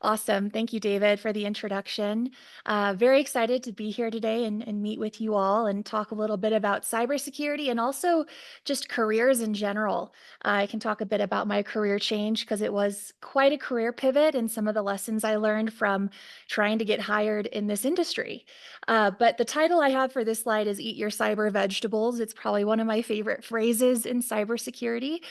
Awesome. Thank you, David, for the introduction. Very excited to be here today and meet with you all and talk a little bit about cybersecurity and also just careers in general. I can talk a bit about my career change because it was quite a career pivot and some of the lessons I learned from trying to get hired in this industry. But the title I have for this slide is Eat Your Cyber Vegetables. It's probably one of my favorite phrases in cybersecurity.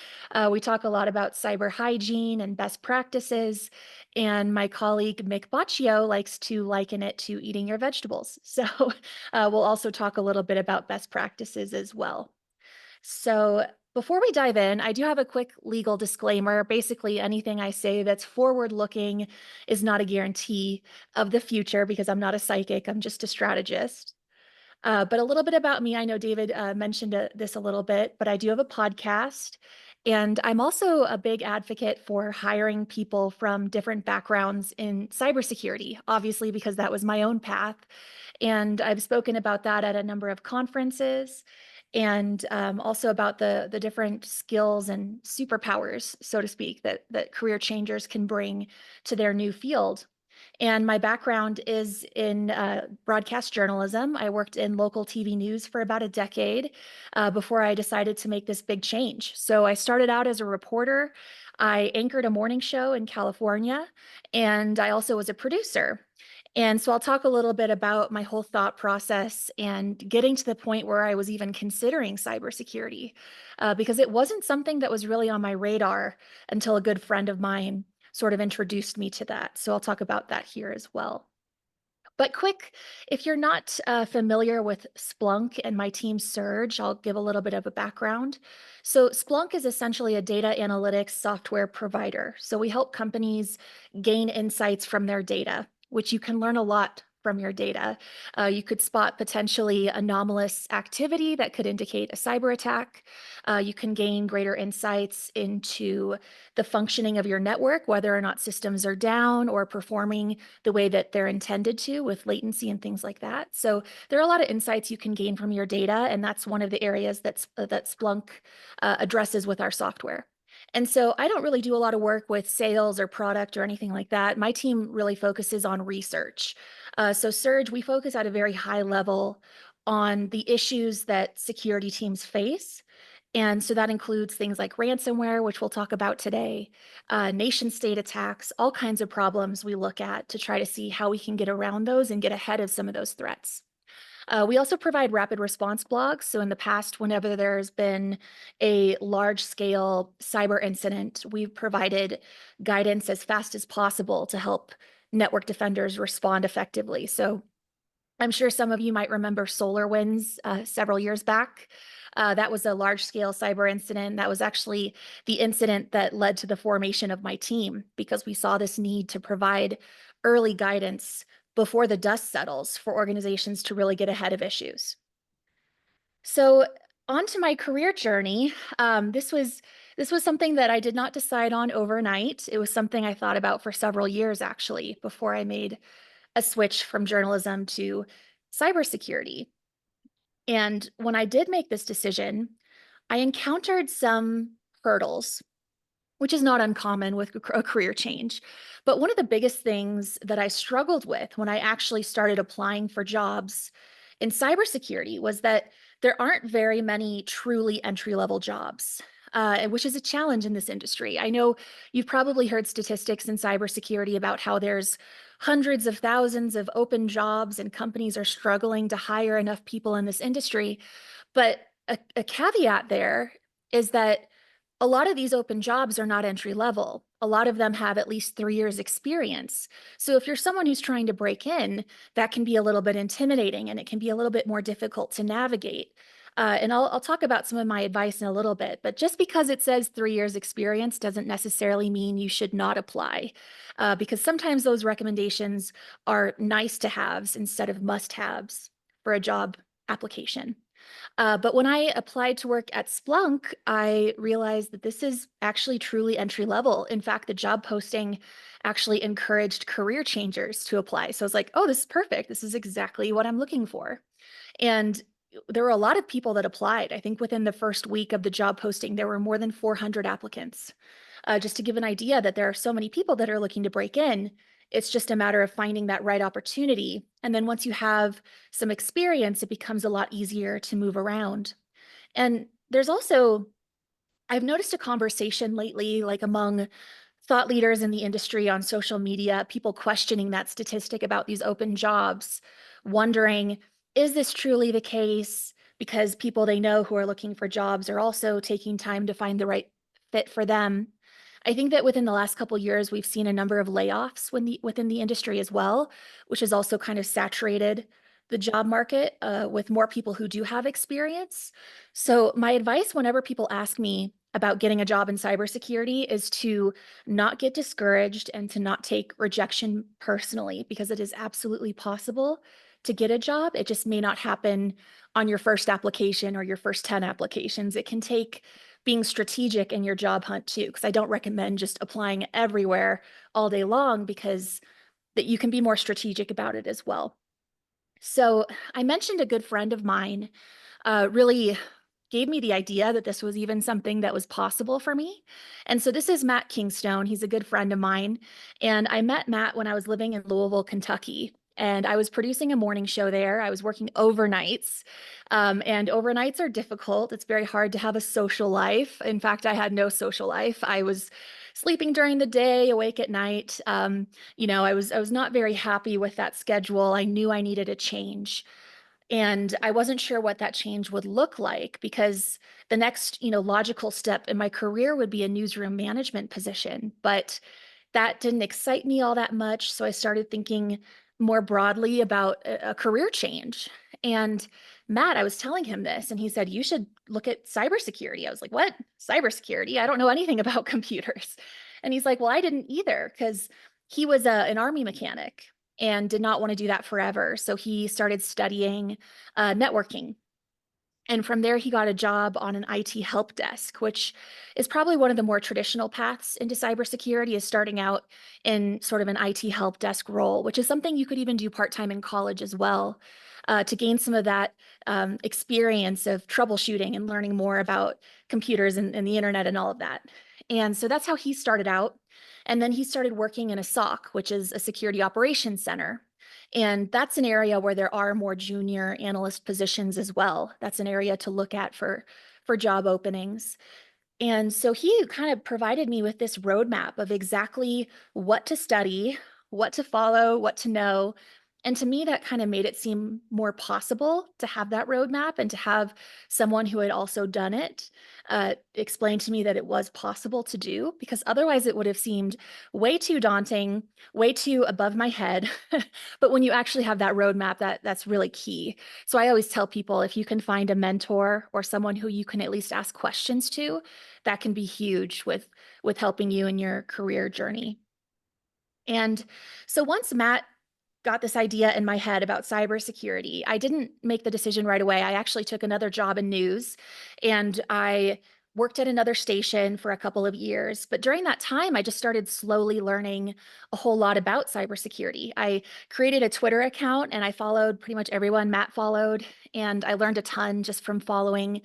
We talk a lot about cyber hygiene and best practices. And my colleague Mick Baccio likes to liken it to eating your vegetables. So we'll also talk a little bit about best practices as well. So before we dive in, I do have a quick legal disclaimer. Basically, anything I say that's forward-looking is not a guarantee of the future because I'm not a psychic, I'm just a strategist. But a little bit about me. I know David mentioned this a little bit, but I do have a podcast. And I'm also a big advocate for hiring people from different backgrounds in cybersecurity, obviously, because that was my own path. And I've spoken about that at a number of conferences and also about the different skills and superpowers, so to speak, that career changers can bring to their new field. And my background is in broadcast journalism. I worked in local TV news for about a decade before I decided to make this big change. So I started out as a reporter. I anchored a morning show in California, and I also was a producer. And so I'll talk a little bit about my whole thought process and getting to the point where I was even considering cybersecurity, because it wasn't something that was really on my radar until a good friend of mine sort of introduced me to that. So I'll talk about that here as well. But quick, if you're not familiar with Splunk and my team Surge, I'll give a little bit of a background. So Splunk is essentially a data analytics software provider. So we help companies gain insights from their data, which you can learn a lot from your data. You could spot potentially anomalous activity that could indicate a cyber attack. You can gain greater insights into the functioning of your network, whether or not systems are down or performing the way that they're intended to with latency and things like that. So there are a lot of insights you can gain from your data, and that's one of the areas that Splunk addresses with our software. And so I don't really do a lot of work with sales or product or anything like that. My team really focuses on research. So Surge, we focus at a very high level on the issues that security teams face. And so that includes things like ransomware, which we'll talk about today, nation state attacks, all kinds of problems we look at to try to see how we can get around those and get ahead of some of those threats. We also provide rapid response blogs. So in the past, whenever there's been a large scale cyber incident, we've provided guidance as fast as possible to help network defenders respond effectively. So I'm sure some of you might remember SolarWinds several years back. That was a large-scale cyber incident. That was actually the incident that led to the formation of my team because we saw this need to provide early guidance before the dust settles for organizations to really get ahead of issues. So on to my career journey. This was something that I did not decide on overnight. It was something I thought about for several years, actually, before I made a switch from journalism to cybersecurity. And when I did make this decision, I encountered some hurdles, which is not uncommon with a career change. But one of the biggest things that I struggled with when I actually started applying for jobs in cybersecurity was that there aren't very many truly entry-level jobs, which is a challenge in this industry. I know you've probably heard statistics in cybersecurity about how there's hundreds of thousands of open jobs and companies are struggling to hire enough people in this industry. But a caveat there is that a lot of these open jobs are not entry level. A lot of them have at least 3 years experience. So if you're someone who's trying to break in, that can be a little bit intimidating and it can be a little bit more difficult to navigate. And I'll talk about some of my advice in a little bit, but just because it says 3 years experience doesn't necessarily mean you should not apply, because sometimes those recommendations are nice to haves instead of must haves for a job application. But when I applied to work at Splunk, I realized that this is actually truly entry level. In fact, the job posting actually encouraged career changers to apply. So I was like, oh, this is perfect. This is exactly what I'm looking for. And there were a lot of people that applied. I think within the first week of the job posting, there were more than 400 applicants. Just to give an idea that there are so many people that are looking to break in, It's just a matter of finding that right opportunity. And then once you have some experience, it becomes a lot easier to move around. And there's also, I've noticed a conversation lately, like among thought leaders in the industry on social media, people questioning that statistic about these open jobs, wondering, is this truly the case? Because people they know who are looking for jobs are also taking time to find the right fit for them. I think that within the last couple years, we've seen a number of layoffs within the industry as well, which has also kind of saturated the job market with more people who do have experience. So my advice whenever people ask me about getting a job in cybersecurity is to not get discouraged and to not take rejection personally, because it is absolutely possible to get a job. It just may not happen on your first application or your first 10 applications. It can take being strategic in your job hunt too, because I don't recommend just applying everywhere all day long, because that you can be more strategic about it as well. So I mentioned a good friend of mine really gave me the idea that this was even something that was possible for me. And so this is Matt Kingstone. He's a good friend of mine. And I met Matt when I was living in Louisville, Kentucky. And I was producing a morning show there. I was working overnights. And overnights are difficult. It's very hard to have a social life. In fact, I had no social life. I was sleeping during the day, awake at night. I was not very happy with that schedule. I knew I needed a change. And I wasn't sure what that change would look like, because the next, logical step in my career would be a newsroom management position. But that didn't excite me all that much. So I started thinking more broadly about a career change. And Matt, I was telling him this, and he said, you should look at cybersecurity. I was like, what? Cybersecurity? I don't know anything about computers. And he's like, well, I didn't either, because he was an army mechanic and did not want to do that forever. So he started studying networking, and from there, he got a job on an IT help desk, which is probably one of the more traditional paths into cybersecurity, is starting out in sort of an IT help desk role, which is something you could even do part-time in college as well, to gain some of that experience of troubleshooting and learning more about computers and the internet and all of that. And so that's how he started out. And then he started working in a SOC, which is a security operations center. And that's an area where there are more junior analyst positions as well. That's an area to look at for job openings. And so he kind of provided me with this roadmap of exactly what to study, what to follow, what to know. And to me, that kind of made it seem more possible to have that roadmap and to have someone who had also done it explain to me that it was possible to do, because otherwise it would have seemed way too daunting, way too above my head. But when you actually have that roadmap, that's really key. So I always tell people, if you can find a mentor or someone who you can at least ask questions to, that can be huge with helping you in your career journey. And so once Matt got this idea in my head about cybersecurity, I didn't make the decision right away. I actually took another job in news, and I worked at another station for a couple of years. But during that time, I just started slowly learning a whole lot about cybersecurity. I created a Twitter account and I followed pretty much everyone Matt followed. And I learned a ton just from following,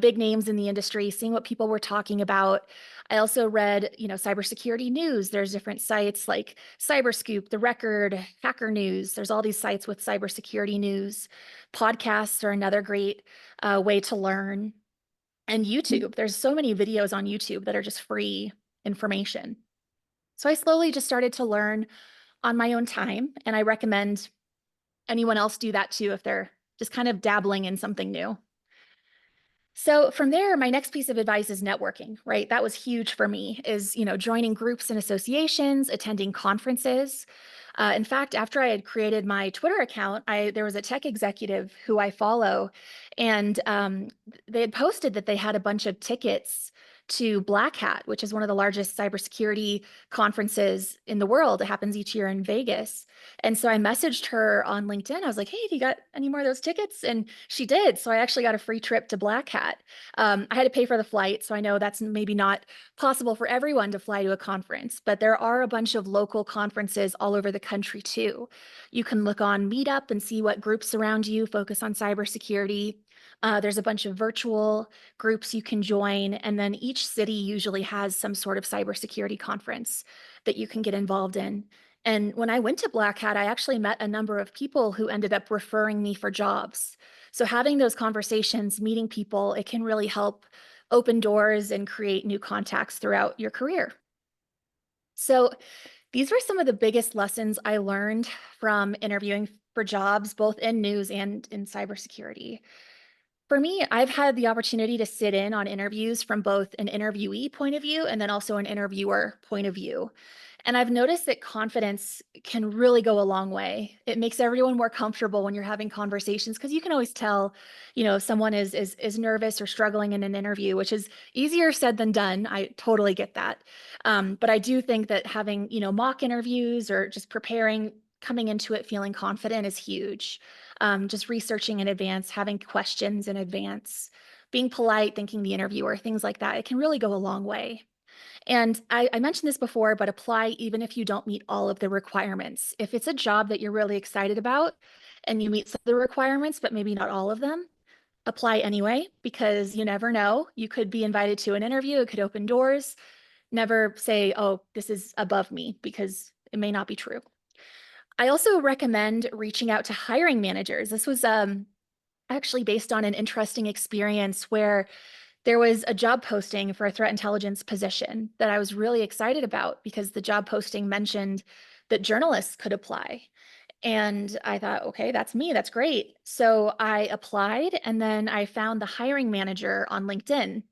big names in the industry, seeing what people were talking about. I also read, cybersecurity news. There's different sites like Cyberscoop, The Record, Hacker News. There's all these sites with cybersecurity news. Podcasts are another great way to learn. And YouTube, there's so many videos on YouTube that are just free information. So I slowly just started to learn on my own time, and I recommend anyone else do that too if they're just kind of dabbling in something new. So from there, my next piece of advice is networking, right? That was huge for me, is, joining groups and associations, attending conferences. In fact, after I had created my Twitter account, there was a tech executive who I follow, and they had posted that they had a bunch of tickets to Black Hat, which is one of the largest cybersecurity conferences in the world. It happens each year in Vegas. And so I messaged her on LinkedIn. I was like, hey, have you got any more of those tickets? And she did. So I actually got a free trip to Black Hat. I had to pay for the flight. So I know that's maybe not possible for everyone to fly to a conference, but there are a bunch of local conferences all over the country too. You can look on Meetup and see what groups around you focus on cybersecurity. There's a bunch of virtual groups you can join, and then each city usually has some sort of cybersecurity conference that you can get involved in. And when I went to Black Hat, I actually met a number of people who ended up referring me for jobs. So having those conversations, meeting people, it can really help open doors and create new contacts throughout your career. So these were some of the biggest lessons I learned from interviewing for jobs, both in news and in cybersecurity. For me, I've had the opportunity to sit in on interviews from both an interviewee point of view and then also an interviewer point of view. And I've noticed that confidence can really go a long way. It makes everyone more comfortable when you're having conversations because you can always tell, if someone is nervous or struggling in an interview, which is easier said than done. I totally get that. But I do think that having, mock interviews or just preparing, coming into it feeling confident is huge. Just researching in advance, having questions in advance, being polite, thanking the interviewer, things like that. It can really go a long way. And I mentioned this before, but apply even if you don't meet all of the requirements. If it's a job that you're really excited about and you meet some of the requirements, but maybe not all of them, apply anyway, because you never know. You could be invited to an interview, it could open doors. Never say, oh, this is above me, because it may not be true. I also recommend reaching out to hiring managers. This was actually based on an interesting experience where there was a job posting for a threat intelligence position that I was really excited about because the job posting mentioned that journalists could apply. And I thought, okay, that's me. That's great. So I applied and then I found the hiring manager on LinkedIn.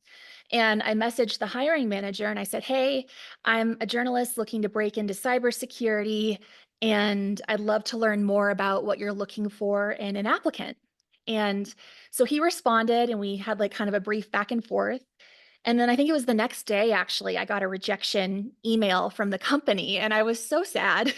And I messaged the hiring manager and I said, hey, I'm a journalist looking to break into cybersecurity, and I'd love to learn more about what you're looking for in an applicant. And so he responded and we had like kind of a brief back and forth. And then I think it was the next day, actually, I got a rejection email from the company and I was so sad.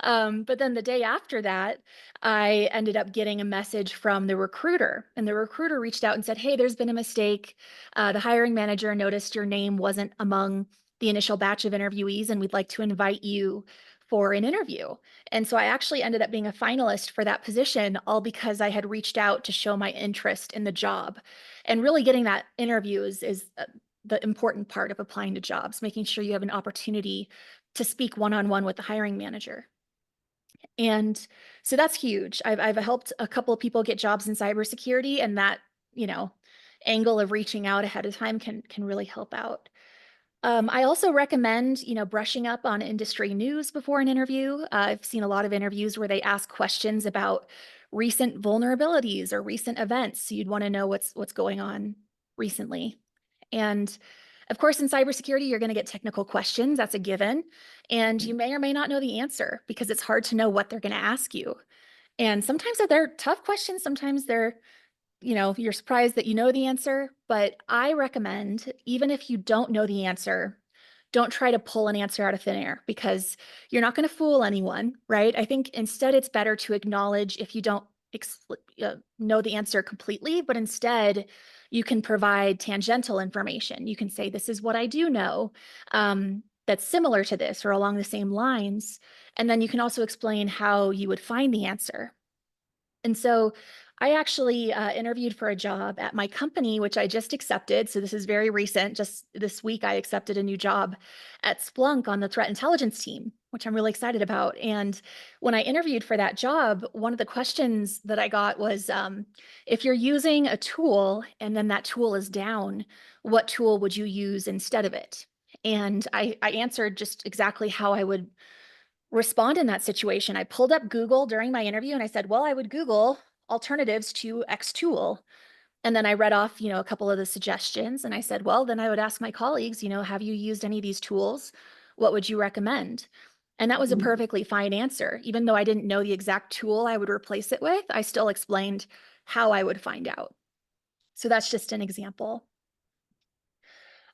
But then the day after that, I ended up getting a message from the recruiter, and the recruiter reached out and said, hey, there's been a mistake. The hiring manager noticed your name wasn't among the initial batch of interviewees, and we'd like to invite you for an interview. And so I actually ended up being a finalist for that position, all because I had reached out to show my interest in the job. And really getting that interview is the important part of applying to jobs, making sure you have an opportunity to speak one-on-one with the hiring manager. And so that's huge. I've helped a couple of people get jobs in cybersecurity, and that, angle of reaching out ahead of time can really help out. I also recommend, brushing up on industry news before an interview. I've seen a lot of interviews where they ask questions about recent vulnerabilities or recent events. So you'd want to know what's going on recently. And of course, in cybersecurity, you're going to get technical questions. That's a given. And you may or may not know the answer because it's hard to know what they're going to ask you. And sometimes they're tough questions. Sometimes they're, you're surprised that you know the answer. But I recommend, even if you don't know the answer, don't try to pull an answer out of thin air because you're not going to fool anyone, right? I think instead it's better to acknowledge if you don't know the answer completely, but instead you can provide tangential information. You can say, this is what I do know that's similar to this or along the same lines. And then you can also explain how you would find the answer. And so I actually interviewed for a job at my company, which I just accepted. So this is very recent. Just this week, I accepted a new job at Splunk on the threat intelligence team, which I'm really excited about. And when I interviewed for that job, one of the questions that I got was, if you're using a tool and then that tool is down, what tool would you use instead of it? And I answered just exactly how I would respond in that situation. I pulled up Google during my interview and I said, well, I would Google alternatives to X tool. And then I read off, a couple of the suggestions. And I said, well, then I would ask my colleagues, have you used any of these tools? What would you recommend? And that was a perfectly fine answer. Even though I didn't know the exact tool I would replace it with, I still explained how I would find out. So that's just an example.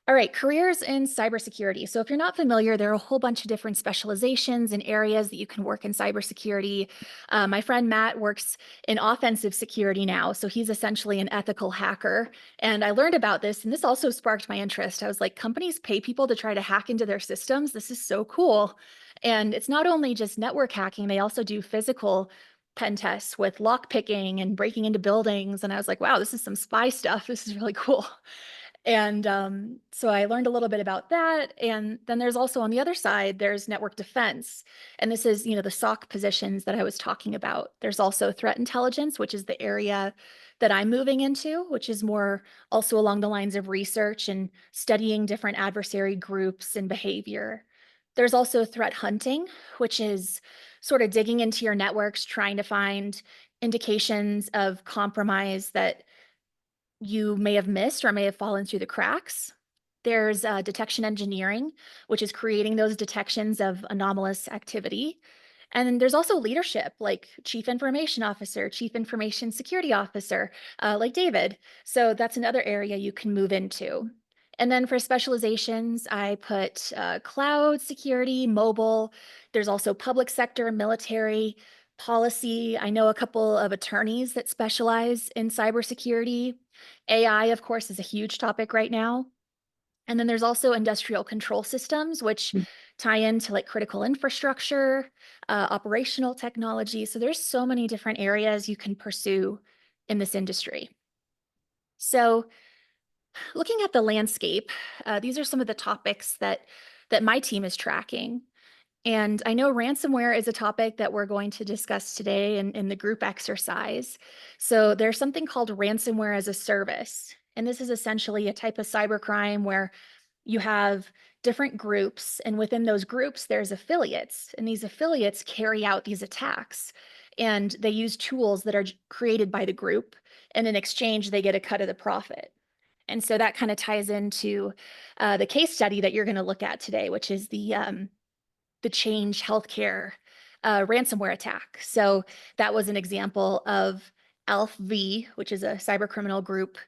All right, careers in cybersecurity. So if you're not familiar, there are a whole bunch of different specializations and areas that you can work in cybersecurity. My friend Matt works in offensive security now, so he's essentially an ethical hacker. And I learned about this, and this also sparked my interest. I was like, companies pay people to try to hack into their systems. This is so cool. And it's not only just network hacking, they also do physical pen tests with lock picking and breaking into buildings. And I was like, wow, this is some spy stuff. This is really cool. And so I learned a little bit about that. And then there's also on the other side, there's network defense. And this is, the SOC positions that I was talking about. There's also threat intelligence, which is the area that I'm moving into, which is more also along the lines of research and studying different adversary groups and behavior. There's also threat hunting, which is sort of digging into your networks, trying to find indications of compromise that you may have missed or may have fallen through the cracks. There's detection engineering, which is creating those detections of anomalous activity. And then there's also leadership, like chief information officer, chief information security officer, like David. So that's another area you can move into. And then for specializations, I put cloud security, mobile. There's also public sector, military, policy. I know a couple of attorneys that specialize in cybersecurity. AI, of course, is a huge topic right now. And then there's also industrial control systems, which tie into like critical infrastructure, operational technology. So there's so many different areas you can pursue in this industry. So looking at the landscape, these are some of the topics that my team is tracking. And I know ransomware is a topic that we're going to discuss today in the group exercise. So there's something called ransomware as a service. And this is essentially a type of cybercrime where you have different groups, and within those groups, there's affiliates. And these affiliates carry out these attacks. And they use tools that are created by the group. And in exchange, they get a cut of the profit. And so that kind of ties into the case study that you're going to look at today, which is the Change Healthcare ransomware attack. So that was an example of ALF-V, which is a cyber criminal group,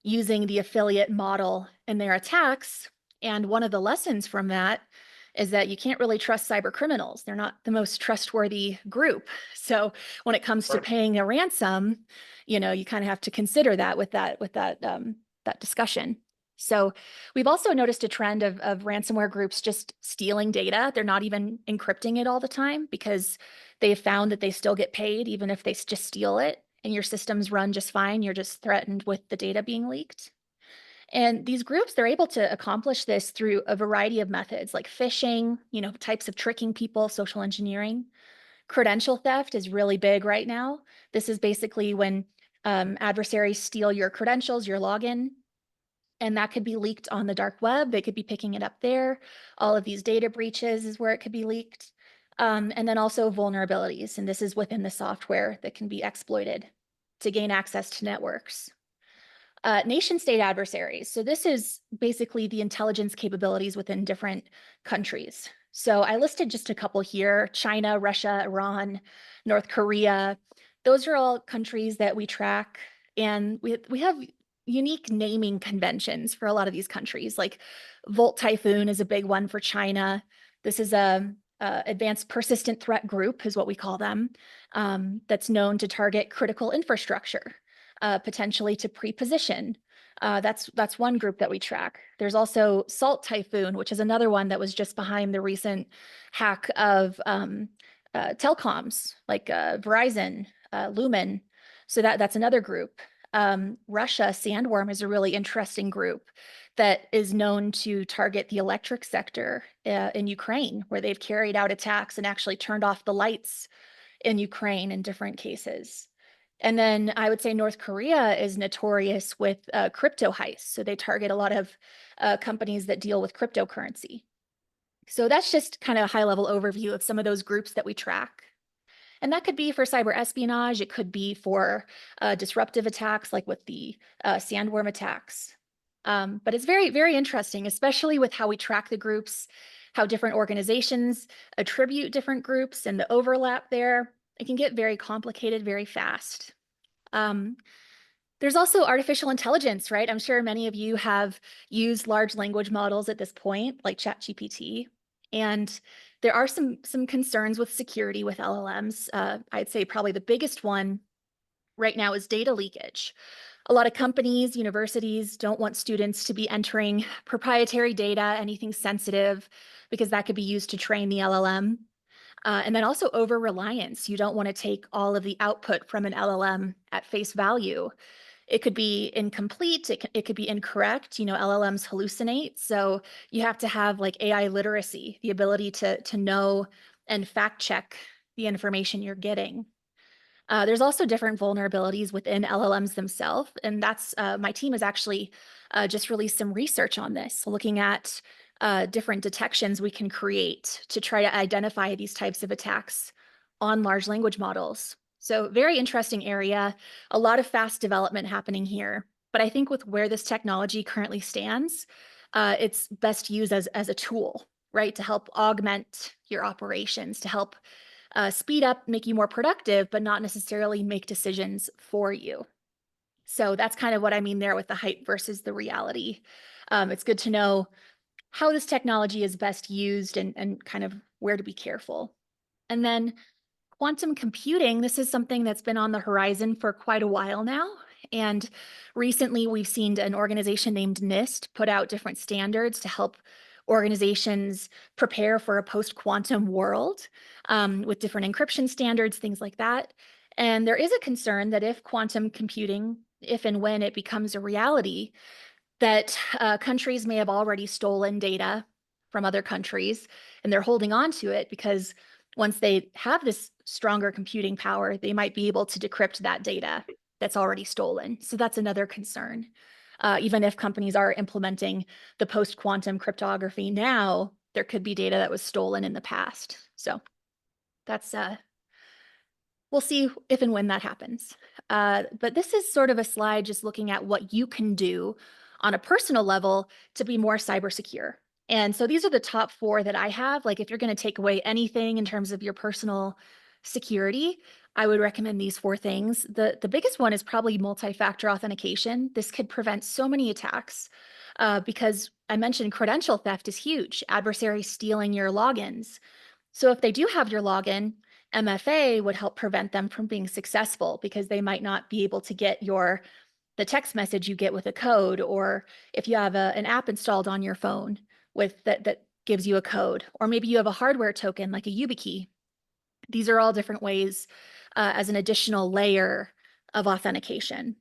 using the affiliate model in their attacks. And one of the lessons from that is that you can't really trust cyber criminals. They're not the most trustworthy group. So when it comes to paying a ransom, you kind of have to consider that with that discussion. So we've also noticed a trend of ransomware groups just stealing data. They're not even encrypting it all the time because they've found that they still get paid even if they just steal it and your systems run just fine. You're just threatened with the data being leaked. And these groups, they're able to accomplish this through a variety of methods like phishing, types of tricking people, social engineering. Credential theft is really big right now. This is basically when adversaries steal your credentials, your login, and that could be leaked on the dark web. They could be picking it up there. All of these data breaches is where it could be leaked. And then also vulnerabilities. And this is within the software that can be exploited to gain access to networks. Nation state adversaries. So this is basically the intelligence capabilities within different countries. So I listed just a couple here: China, Russia, Iran, North Korea. Those are all countries that we track. And we have unique naming conventions for a lot of these countries. Like Volt Typhoon is a big one for China. This is a advanced persistent threat group is what we call them, that's known to target critical infrastructure, potentially to pre-position. That's one group that we track. There's also Salt Typhoon, which is another one that was just behind the recent hack of telecoms like Verizon, Lumen. So that's another group. Russia Sandworm is a really interesting group that is known to target the electric sector in Ukraine, where they've carried out attacks and actually turned off the lights in Ukraine in different cases. And then I would say North Korea is notorious with crypto heists. So they target a lot of companies that deal with cryptocurrency. So that's just kind of a high level overview of some of those groups that we track. And that could be for cyber espionage. It could be for disruptive attacks like with the sandworm attacks. But it's very, very interesting, especially with how we track the groups, how different organizations attribute different groups and the overlap there. It can get very complicated very fast. There's also artificial intelligence, right? I'm sure many of you have used large language models at this point, like ChatGPT. And there are some concerns with security with LLMs. I'd say probably the biggest one right now is data leakage. A lot of companies, universities don't want students to be entering proprietary data, anything sensitive, because that could be used to train the LLM. And then also over reliance. You don't want to take all of the output from an LLM at face value. it could be incomplete, it could be incorrect. LLMs hallucinate. So you have to have like AI literacy, the ability to know and fact check the information you're getting. There's also different vulnerabilities within LLMs themselves, and that's my team has actually just released some research on this, looking at different detections we can create to try to identify these types of attacks on large language models. So very interesting area, a lot of fast development happening here. But I think with where this technology currently stands, it's best used as a tool, right, to help augment your operations, to help speed up, make you more productive, but not necessarily make decisions for you. So that's kind of what I mean there with the hype versus the reality. It's good to know how this technology is best used and kind of where to be careful. And then quantum computing, this is something that's been on the horizon for quite a while now. And recently we've seen an organization named NIST put out different standards to help organizations prepare for a post-quantum world with different encryption standards, things like that. And there is a concern that if quantum computing, if and when it becomes a reality, that countries may have already stolen data from other countries and they're holding on to it because once they have this stronger computing power, they might be able to decrypt that data that's already stolen. So that's another concern. Even if companies are implementing the post-quantum cryptography now, there could be data that was stolen in the past. So that's we'll see if and when that happens. But this is sort of a slide just looking at what you can do on a personal level to be more cyber secure. And so these are the top 4 that I have. Like if you're going to take away anything in terms of your personal security, I would recommend these 4 things. The biggest one is probably multi-factor authentication. This could prevent so many attacks because I mentioned credential theft is huge, adversaries stealing your logins. So if they do have your login, MFA would help prevent them from being successful because they might not be able to get the text message you get with a code, or if you have an app installed on your phone with that gives you a code, or maybe you have a hardware token like a YubiKey. These are all different ways as an additional layer of authentication.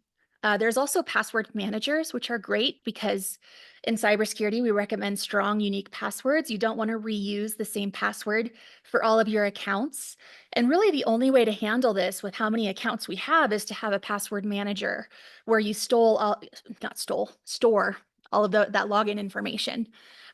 There's also password managers, which are great because in cybersecurity, we recommend strong, unique passwords. You don't want to reuse the same password for all of your accounts. And really the only way to handle this with how many accounts we have is to have a password manager where you store all of that login information.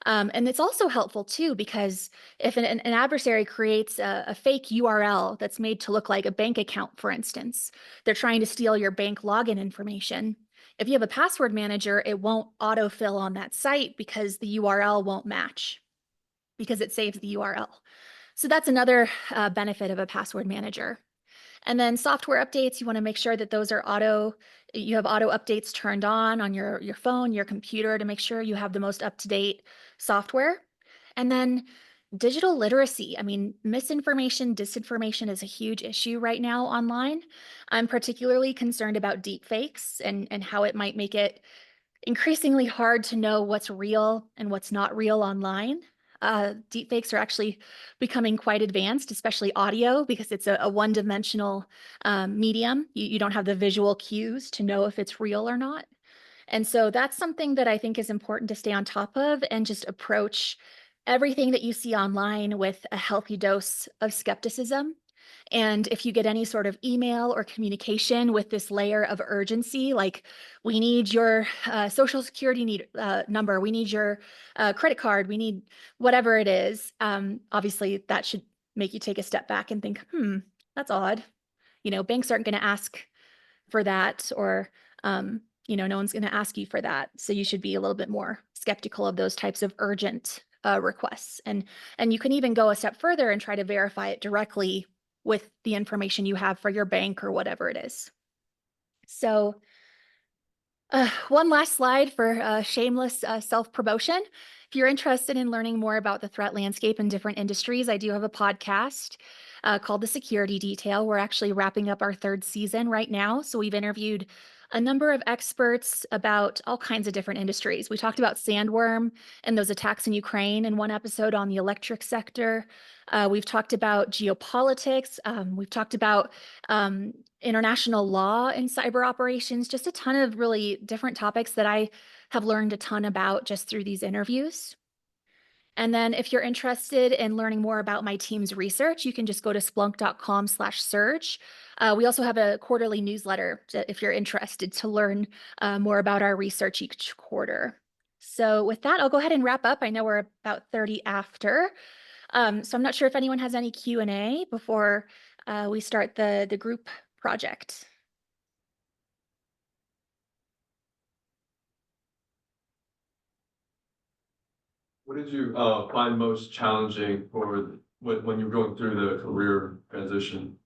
And it's also helpful too, because if an adversary creates a fake URL that's made to look like a bank account, for instance, they're trying to steal your bank login information. If you have a password manager, it won't autofill on that site because the URL won't match because it saves the URL. So that's another benefit of a password manager. And then software updates, you want to make sure that those are you have auto updates turned on your phone, your computer to make sure you have the most up-to-date software. And then digital literacy. I mean, misinformation, disinformation is a huge issue right now online. I'm particularly concerned about deepfakes and how it might make it increasingly hard to know what's real and what's not real online. Deepfakes are actually becoming quite advanced, especially audio, because it's a one-dimensional medium. You don't have the visual cues to know if it's real or not. And so that's something that I think is important to stay on top of and just approach everything that you see online with a healthy dose of skepticism. And if you get any sort of email or communication with this layer of urgency, like we need your social security number, we need your credit card, we need whatever it is, obviously that should make you take a step back and think, that's odd. Banks aren't going to ask for that, or no one's going to ask you for that. So you should be a little bit more skeptical of those types of urgent requests. And you can even go a step further and try to verify it directly with the information you have for your bank or whatever it is. So one last slide for shameless self-promotion. If you're interested in learning more about the threat landscape in different industries, I do have a podcast called The Security Detail. We're actually wrapping up our 3rd season right now. So we've interviewed a number of experts about all kinds of different industries. We talked about sandworm and those attacks in Ukraine in one episode on the electric sector. We've talked about geopolitics. We've talked about international law and cyber operations, just a ton of really different topics that I have learned a ton about just through these interviews. And then if you're interested in learning more about my team's research, you can just go to splunk.com/surge. We also have a quarterly newsletter if you're interested to learn more about our research each quarter. So with that, I'll go ahead and wrap up. I know we're about 30 after. So I'm not sure if anyone has any Q&A before we start the group project. What did you find most challenging for when you were going through the career transition?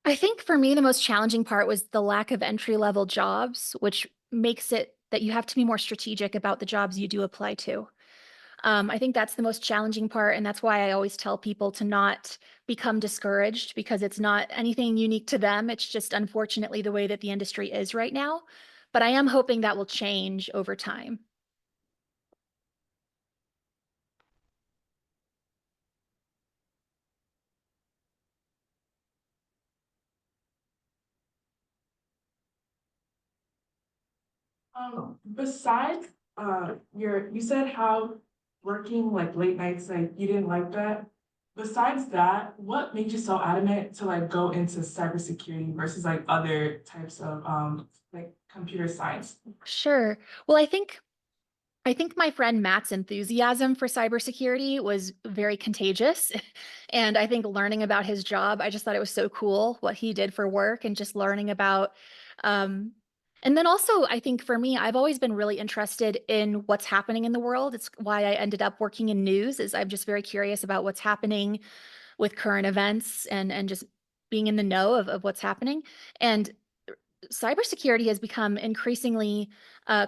I think for me, the most challenging part was the lack of entry-level jobs, which makes it that you have to be more strategic about the jobs you do apply to. I think that's the most challenging part, and that's why I always tell people to not become discouraged because it's not anything unique to them. It's just unfortunately the way that the industry is right now. But I am hoping that will change over time. Besides, you said how working like late nights, like you didn't like that. Besides that, what made you so adamant to like go into cybersecurity versus like other types of like computer science? Sure. Well, I think my friend Matt's enthusiasm for cybersecurity was very contagious. And I think learning about his job, I just thought it was so cool what he did for work and just learning about. Um, and then also, I think for me, I've always been really interested in what's happening in the world. It's why I ended up working in news, is I'm just very curious about what's happening with current events and just being in the know of what's happening. And cybersecurity has become increasingly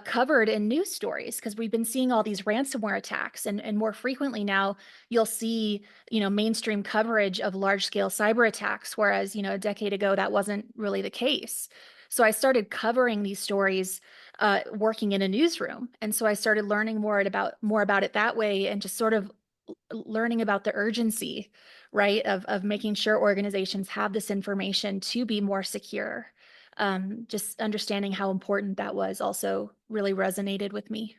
covered in news stories because we've been seeing all these ransomware attacks, and more frequently now you'll see mainstream coverage of large-scale cyber attacks, whereas a decade ago that wasn't really the case. So I started covering these stories working in a newsroom, and so I started learning more about it that way, and just sort of learning about the urgency, right, of making sure organizations have this information to be more secure. Just understanding how important that was also really resonated with me.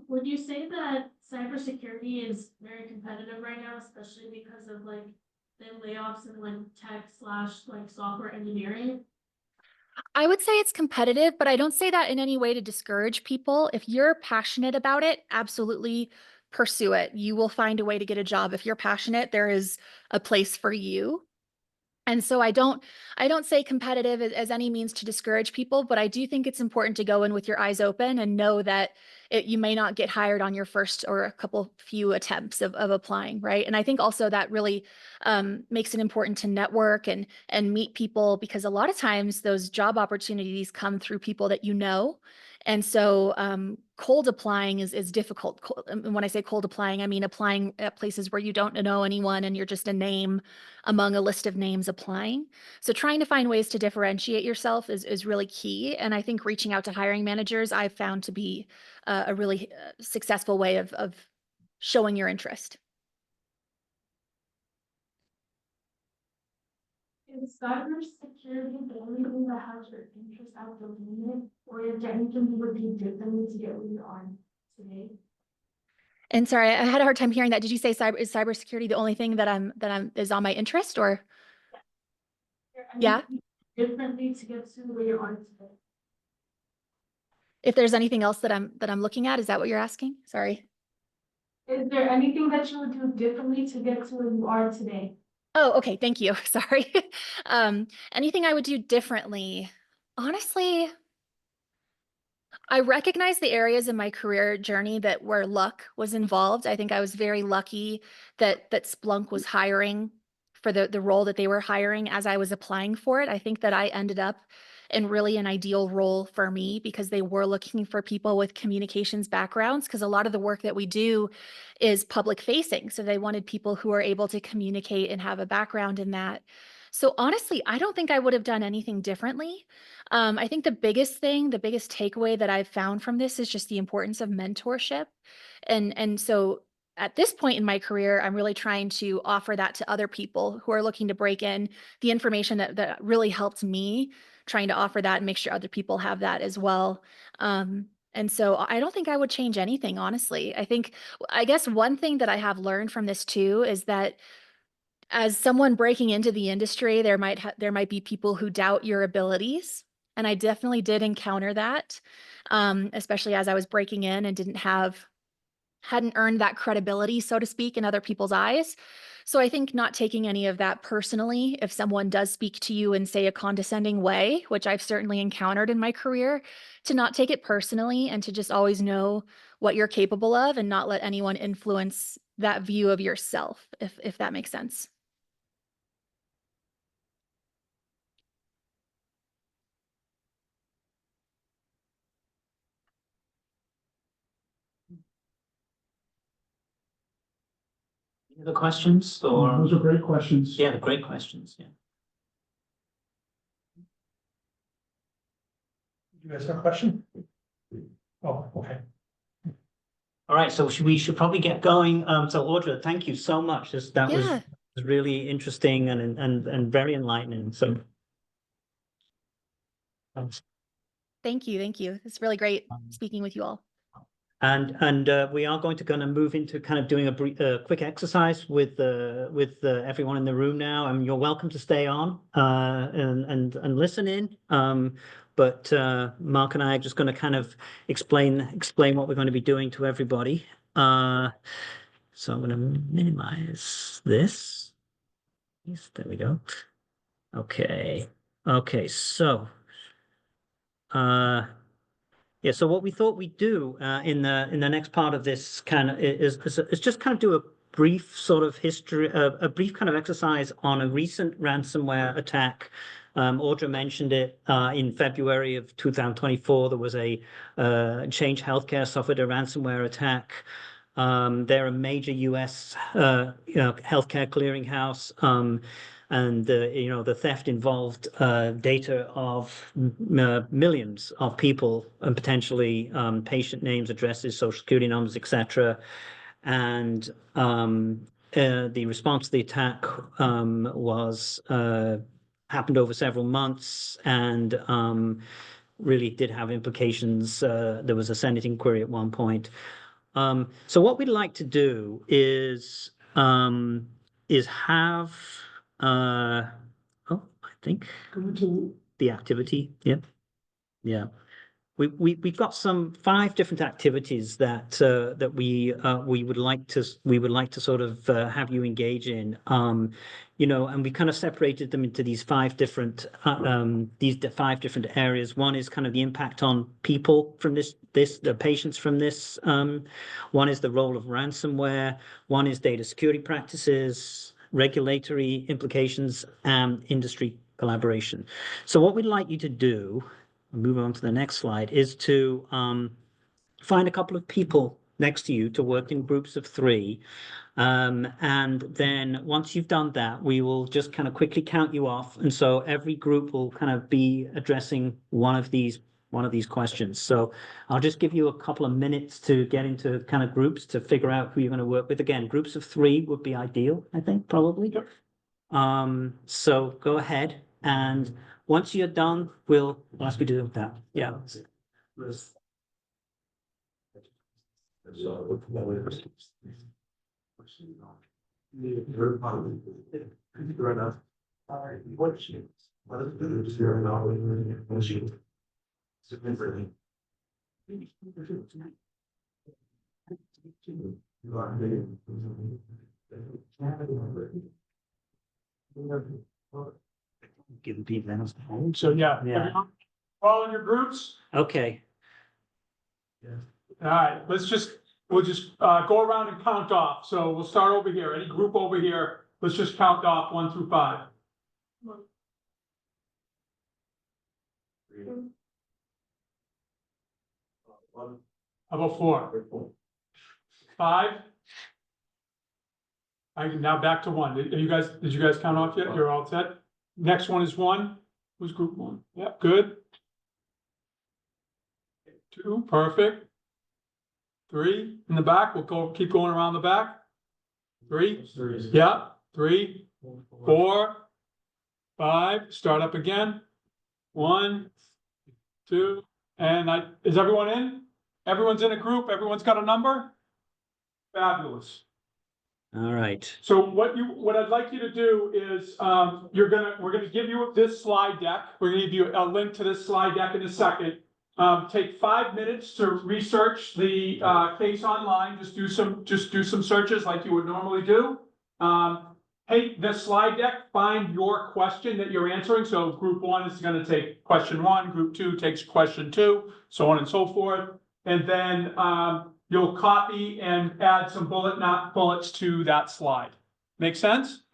Would you say that cybersecurity is very competitive right now, especially because of like the layoffs in like tech slash like software engineering? I would say it's competitive, but I don't say that in any way to discourage people. If you're passionate about it, absolutely pursue it. You will find a way to get a job. If you're passionate, there is a place for you. And so I don't say competitive as any means to discourage people, but I do think it's important to go in with your eyes open and know that you may not get hired on your first or a couple few attempts of applying, right? And I think also that really makes it important to network and meet people, because a lot of times those job opportunities come through people that you know. And so cold applying is difficult. And when I say cold applying, I mean applying at places where you don't know anyone and you're just a name among a list of names applying. So trying to find ways to differentiate yourself is really key. And I think reaching out to hiring managers I've found to be a really successful way of showing your interest. Is cybersecurity the only thing that has your interest out the window, or is there anything you would do differently to get where you are today? And sorry, I had a hard time hearing that. Did you say is cybersecurity the only thing that is on my interest, or? There Yeah, anything differently to get to where you are today? if there's anything else that I'm looking at, is that what you're asking? Sorry. Is there anything that you would do differently to get to where you are today? Oh, okay. Thank you. Sorry. Anything I would do differently? Honestly, I recognize the areas in my career journey that where luck was involved. I think I was very lucky that Splunk was hiring for the role that they were hiring as I was applying for it. I think that I ended up in really an ideal role for me because they were looking for people with communications backgrounds, because a lot of the work that we do is public facing. So they wanted people who are able to communicate and have a background in that. So honestly, I don't think I would have done anything differently. I think the biggest takeaway that I've found from this is just the importance of mentorship. And so at this point in my career, I'm really trying to offer that to other people who are looking to break in, the information that really helped me, trying to offer that and make sure other people have that as well. And so I don't think I would change anything, honestly. I guess one thing that I have learned from this too is that as someone breaking into the industry, there might be people who doubt your abilities, and I definitely did encounter that, especially as I was breaking in and hadn't earned that credibility, so to speak, in other people's eyes. So I think not taking any of that personally, if someone does speak to you in, say, a condescending way, which I've certainly encountered in my career, to not take it personally and to just always know what you're capable of and not let anyone influence that view of yourself, if that makes sense. Any other questions or? Those are great questions. Yeah, great questions, yeah. You guys have a question? Oh, okay. All right, so we should probably get going. So Audra, thank you so much. That Yeah. was really interesting and very enlightening. So. Thank you. Thank you. It's really great speaking with you all. And we are going to move into kind of doing a quick exercise with everyone in the room now. And you're welcome to stay on and listen in. But Mark and I are just going to kind of explain what we're going to be doing to everybody. So I'm going to minimize this. Yes, there we go. Okay. Okay. So. Yeah, so what we thought we'd do in the next part of this kind of is just kind of do a brief sort of history, a brief kind of exercise on a recent ransomware attack. Audra mentioned it in February of 2024. There was a Change Healthcare suffered a ransomware attack. They're a major U.S. Healthcare clearinghouse. And the theft involved data of millions of people and potentially patient names, addresses, social security numbers, etc. And the response to the attack was happened over several months and really did have implications. There was a Senate inquiry at one point. So what we'd like to do is have I think Go to the activity. Yeah. Yeah. We've got 5 different activities that we would like to sort of have you engage in. And we kind of separated them into these 5 different areas. One is kind of the impact on people from the patients from this. One is the role of ransomware. One is data security practices, regulatory implications, and industry collaboration. So what we'd like you to do, move on to the next slide, is to find a couple of people next to you to work in groups of 3. And then once you've done that, we will just kind of quickly count you off. And so every group will kind of be addressing one of these questions. So I'll just give you a couple of minutes to get into kind of groups to figure out who you're going to work with. Again, groups of 3 would be ideal, I think, probably. Yep. So go ahead, and once you're done, we'll ask you to do that. Yeah. Give people an So yeah, Yeah. all in your groups. Okay. All right, we'll just go around and count off. So we'll start over here. Any group over here, let's just count off 1 through 5. How about 4? 5? Now back to 1. Did you guys count off yet? You're all set? Next one is 1. Who's group 1? Yep, good. 2, perfect. 3 in the back, keep going around the back. 3, yeah, 3, 4, 5, start up again. 1, 2, and is everyone in? Everyone's in a group, everyone's got a number? Fabulous. All right. So what I'd like you to do is, we're gonna give you this slide deck. We're gonna give you a link to this slide deck in a second. Take 5 minutes to research the case online. Just do some searches like you would normally do. Take the slide deck, find your question that you're answering. So group 1 is gonna take question 1, group 2 takes question 2, so on and so forth. And then you'll copy and add some bullets to that slide. Make sense?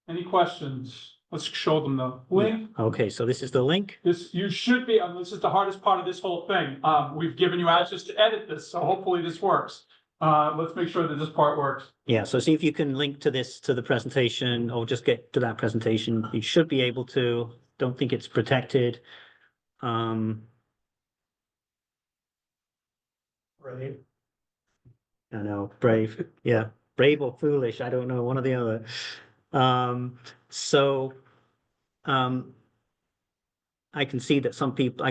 Any questions? Let's show them the link. Okay, so this is the link. This is the hardest part of this whole thing. We've given you access to edit this, so hopefully this works. Let's make sure that this part works. Yeah, so see if you can link to the presentation, or just get to that presentation. You should be able to. Don't think it's protected. Right. I know, brave. Yeah, brave or foolish. I don't know, one or the other. I can see that some people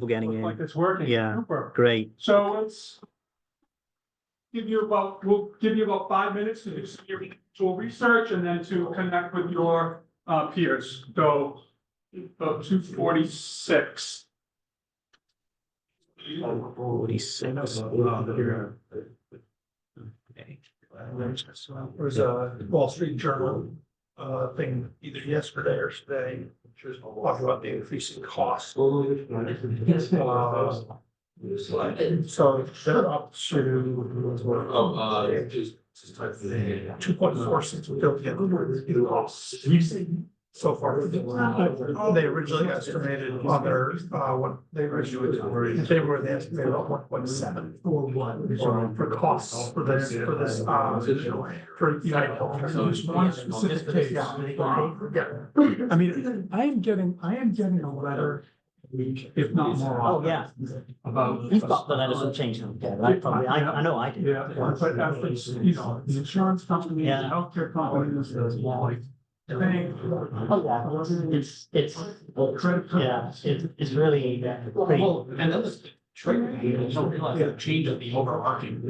getting Looks like in. it's working. Yeah. Super. Great. So we'll give you about 5 minutes to do some your research and then to connect with your peers. So about 2:46. 46. Okay. There was a Wall Street Journal thing either yesterday or today, which was talking about the increasing costs. So they're up to 2.46 billion in costs so far. They originally estimated on their what they originally estimated about 1.7 for costs for this for United Healthcare. So it's one specific case. Yeah. I mean, I am getting a letter a week, if not more. Oh, yeah. About. You've got the letters of change, right? Probably. I know I do. Yeah, but after, the insurance company, the Yeah. healthcare companies, there's like. Oh, yeah. It's really pretty. And then this trade, you don't realize the change of the overarching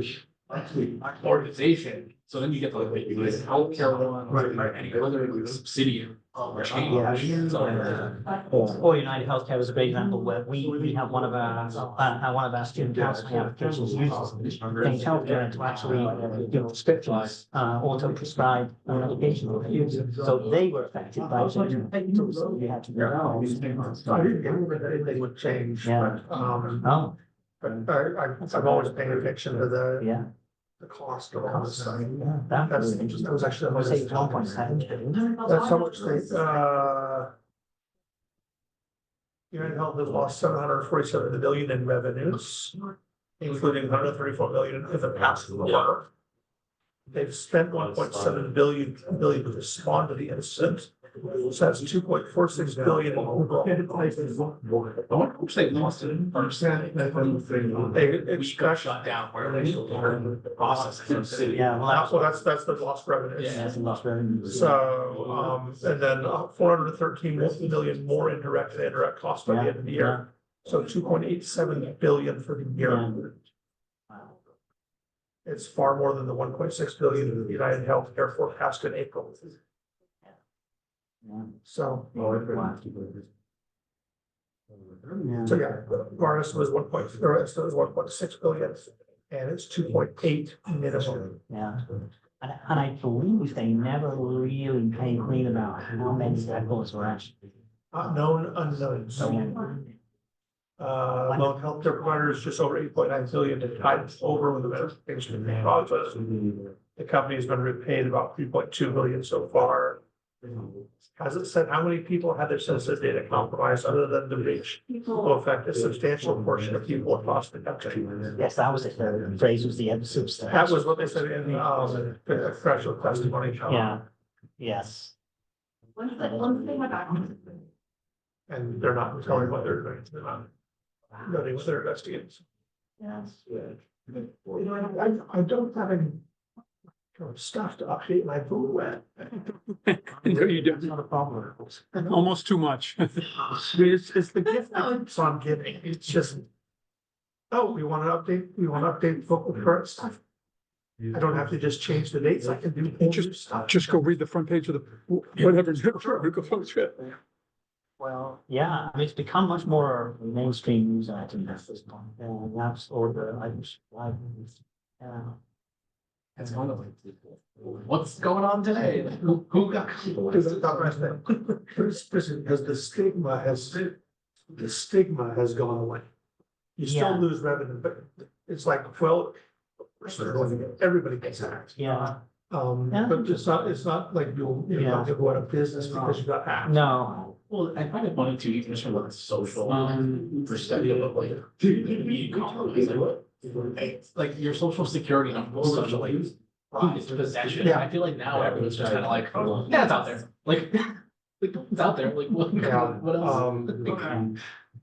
organization. So then you get the like you guys healthcare one, right? Any other subsidiary change. Or United Healthcare was a great example where we have one of our student counseling applications uses Change Healthcare to actually give prescriptions, auto prescribe medication. So they were affected by change. So we had to go. So I didn't remember that anything would change, Yeah. but, but I'm always paying attention to Yeah. the cost of all this stuff. That That was actually the most. say 1.7. That's how much they, United Health has lost 747 million in revenues, including 134 million in the past quarter. They've spent 1.7 billion to respond to the incident. So that's 2.46 billion overall. Which they lost it first. They expect. Shut down where they learn the process in the city. Yeah, well, So that's the lost revenues. yeah, that's a lost revenue. So, and then 413 million more indirect costs by the end of the year. So 2.87 billion for the year. It's far more than the 1.6 billion the United Healthcare forecast in April. Yeah. So, Yeah. so yeah, our estimate was 1.6 billion, and it's 2.8 minimum. Yeah, and I believe they never really came clean about how many records were actually. Known unknowns. Lone healthcare providers just over 8.9 billion in guidance over with the verification process. The company has been repaid about 3.2 billion so far. Has it said how many people had their sensitive data compromised other than the breach? Will affect a substantial portion of people across the country. Yes, that was it. The phrase was the emphasis. That was what they said in the professional testimony. Yeah, yes. One thing about. And they're not telling what they're doing. They're not noting what they're investigating. Yes. I don't have any stuff to update my food with. No, you It's don't. not a problem. Almost too much. It's the gift that keeps on giving. It's just, oh, we want to update focal current stuff. I don't have to just change the dates. I can do whole new stuff. Just go read the front page of the, whatever. Well, yeah, I mean, it's become much more mainstream news item at this point. And that's or the items. Yeah. It's kind of like, what's going on today? Like, who got? Because the stigma has gone away. You still Yeah. lose revenue, but it's like, well, everybody gets hacked. Yeah. But it's not like you're about to go out of business because you got hacked. No. Well, I find it funny too, even just from like a social perspective of like, like your social security number is such a like possession. Yeah. I feel like now everyone's just kind of like, yeah, it's out there. Like, it's out there. Like, what else?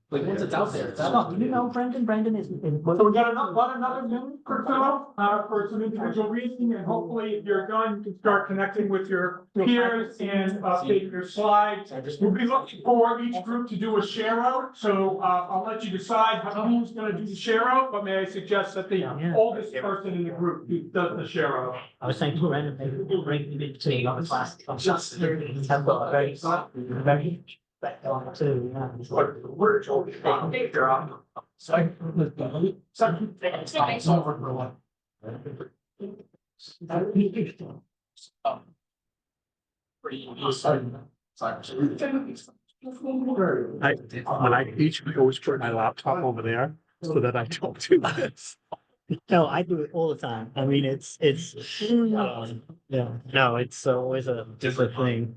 Like, once it's out there, it's out Scott, there. do you know Brendan? Brendan is. So we got another minute or so, for some individual reading, and hopefully if you're done, you can start connecting with your peers and update your slides. We'll be looking for each group to do a share out, so, I'll let you decide who's gonna do the share out, but may I suggest that the Yeah. oldest person in the group does the share out. I was saying to Brendan, maybe we'll bring him into the other class. Just have got a very back on too. Yeah. When I teach, I always put my laptop over there so that I don't do this. No, I do it all the time. I mean, yeah, no, it's always a different thing.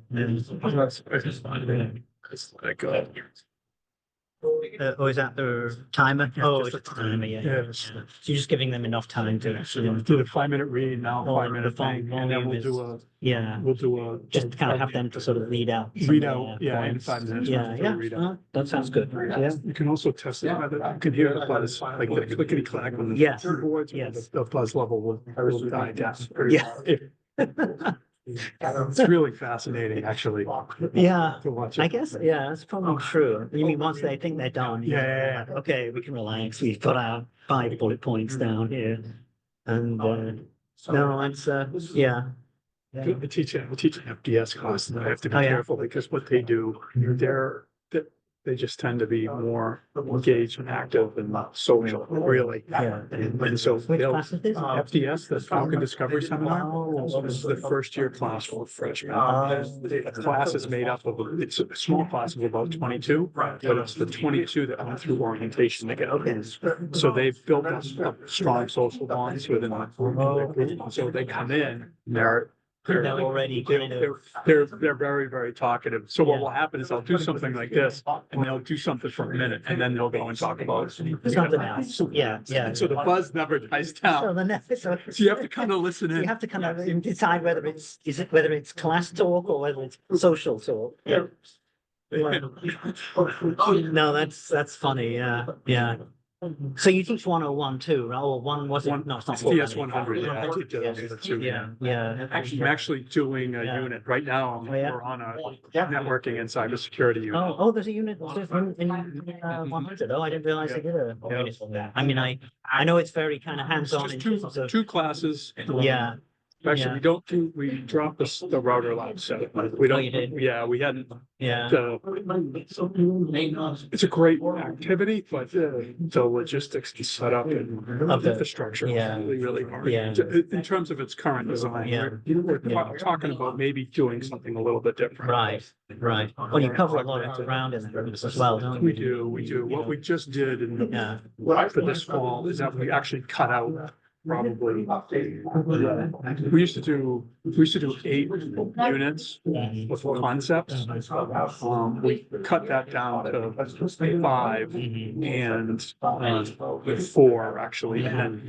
It's like, uh, Oh, is that the timer? Oh, just it's a the timer, yeah. yeah. So you're just giving them enough time to. do the 5-minute read, now Oh, 5-minute the phone thing, and then volume Yeah, we'll do just kind of have them to sort of read out. some read of out, their yeah, in points. 5 minutes. Yeah, we'll do a read out. that sounds good. Yeah, You can also test it by the, you can hear the buzz, like the clickety clack on the Yes, keyboards, yes. the buzz level will die down. Yeah. It's really fascinating, actually. Yeah, To watch I it. guess, yeah, that's probably true. You mean once they think they're done? Yeah. Like, okay, we can relax. We've got our 5 bullet points down here. And, no, it's, yeah. I teach an FDS class, and I have to be Oh, yeah. careful because what they do, they just tend to be more engaged and active and social, really. Yeah. And so Which they'll, class is this? FDS, the Falcon Discovery Seminar, Oh. this is the first year class for freshmen. Oh. The class is made up of, it's a small class of about 22, but it's the 22 that went through orientation together. Okay. So they've built up strong social bonds within the group. So they come in, They're already kind of. they're very, very talkative. So what will happen is I'll do something like this and they'll do something for a minute and then they'll go and talk about Something else. Yeah, yeah. So the buzz never dies So down. so So you have to kind of listen you in. have to kind of decide whether it's class talk or whether it's social talk. Yeah. No, that's funny. Yeah, yeah. So you teach 101 too, right? Or one was it? No, it's not. CS 100, yeah. I did those too, Yeah, yeah. I'm actually doing a Yeah. unit right now. Oh, yeah? We're on a networking and cybersecurity unit. Oh, there's a unit in 100. Oh, I didn't realize they did a unit on that. I mean, I know it's very kind of hands-on in Just terms of. two classes. Yeah, Actually, we dropped the router lab set. We Oh, don't, you did? yeah, we hadn't, yeah. it's a great activity, but the logistics to set up and Of the- infrastructure is yeah. really, really hard. Yeah. In terms of its current design, Yeah. we're Yeah. talking about maybe doing something a little bit different. Right, right. Well, you cover a lot of ground in there as well, don't We you? do. What we just did Yeah. for this fall is that we actually cut out probably, we used to do 8 units with concepts. We cut that down to 5 and 4 actually, and then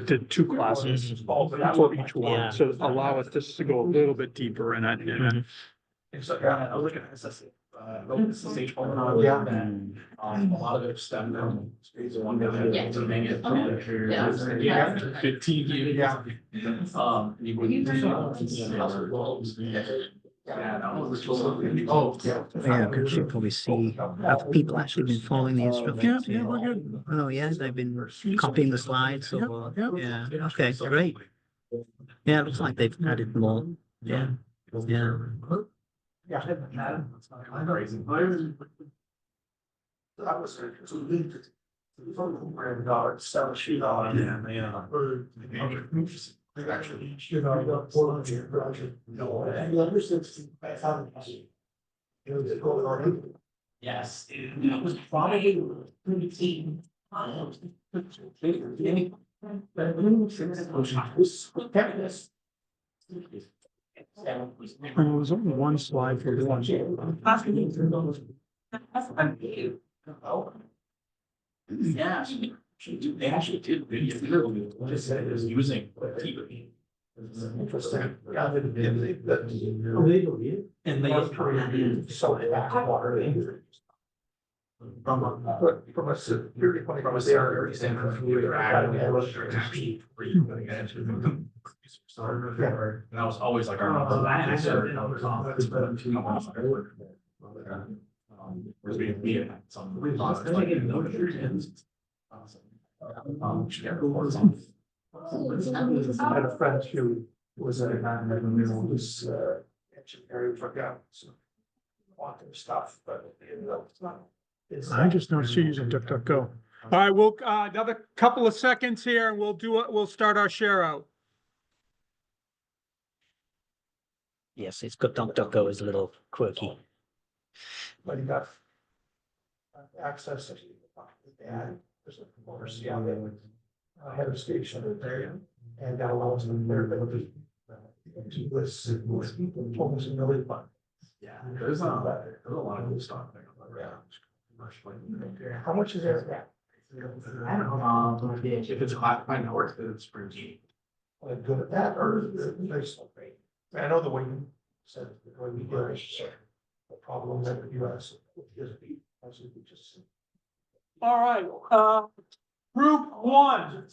did 2 classes for each Yeah. one. So allow us just to go a little bit deeper in it. Mhm. SSH Yeah. a lot of it stemmed from. One guy Yeah. to make it. Yeah. Yeah. 15 years. Yeah. You wouldn't. Yeah, that was. Oh, yeah. Yeah, because you probably see, have people actually been following the instructions? Yeah, we're good. Oh, yeah, they've been copying the slides or, yeah, okay, great. Yeah, it looks like they've added more, yeah, yeah. Yeah. Crazy. That was $7 They actually, Yes, it was probably. There was only one slide for one. Yeah, they actually did video, just said it was using TV. Interesting. And they. So water. From a security point of view, they are very standard. And that was always like our. Whereas we had some. I had a friend who was a was engineering forgot some quantum stuff, but you know, it's not. I just don't see using DuckDuckGo. All right, we'll, another couple of seconds here and we'll do it, we'll start our share out. Yes, it's got DuckDuckGo is a little quirky. But he got access to the ad. There's a course, yeah, head of station there, and that allows them their ability to list almost a million bucks. Yeah, there's a lot of good stuff there. How much is there? I don't know, if it's classified network, then it's pretty. Like good at that, or is it nice? I know the way you said, the way we do it, the problem that the US is just. All right, group one.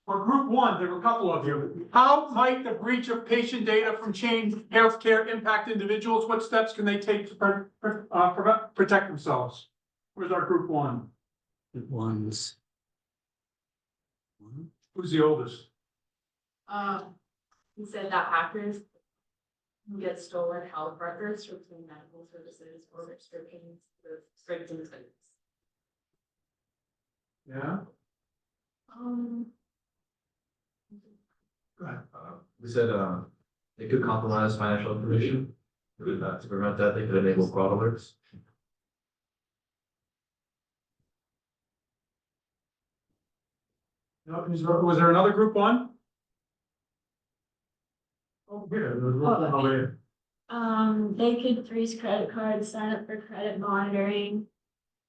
For group one, there were a couple of you. How might the breach of patient data from Change Healthcare impact individuals? What steps can they take to protect themselves? Where's our group one? Ones. Who's the oldest? He said that hackers can get stolen health records from medical services or prescriptions with strengthened clinics. Yeah. Go ahead. We said, they could compromise financial information. To prevent that, they could enable fraud alerts. No, was there another group one? Oh. Yeah. They could freeze credit cards, sign up for credit monitoring,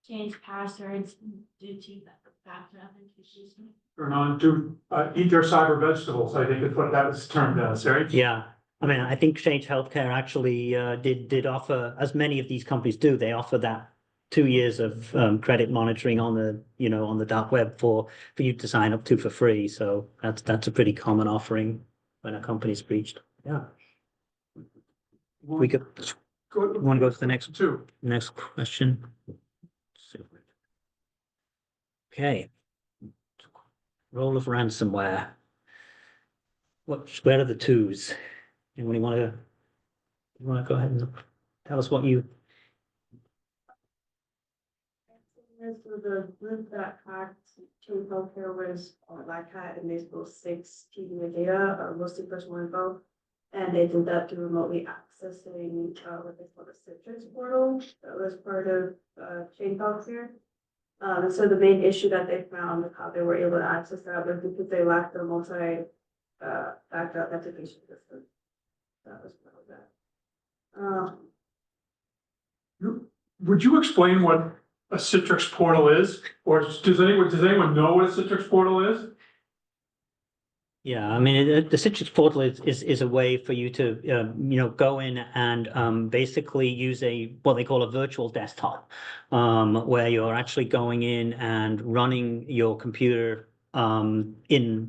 change passwords due to factor authentication. Or not to eat their cyber vegetables, I think is what that was termed as, right? Yeah, I mean, I think Change Healthcare actually did offer, as many of these companies do, they offer that 2 years of credit monitoring on the, on the dark web for you to sign up to for free. So that's a pretty common offering when a company's breached. Yeah. We could, want to go to the next question? Okay. Role of ransomware. Where are the twos? Anybody want to go ahead and tell us what you? So the group that hacked Change Healthcare was Black Hat, and they stole 6 TB of data, mostly personal info. And they did that through remotely accessing what they call the Citrix portal that was part of Change Healthcare. And so the main issue that they found how they were able to access that was because they lacked a multi factor authentication system. That was part of that. Would you explain what a Citrix portal is? Or does anyone know what a Citrix portal is? Yeah, I mean, the Citrix portal is a way for you to, go in and basically use what they call a virtual desktop, where you're actually going in and running your computer in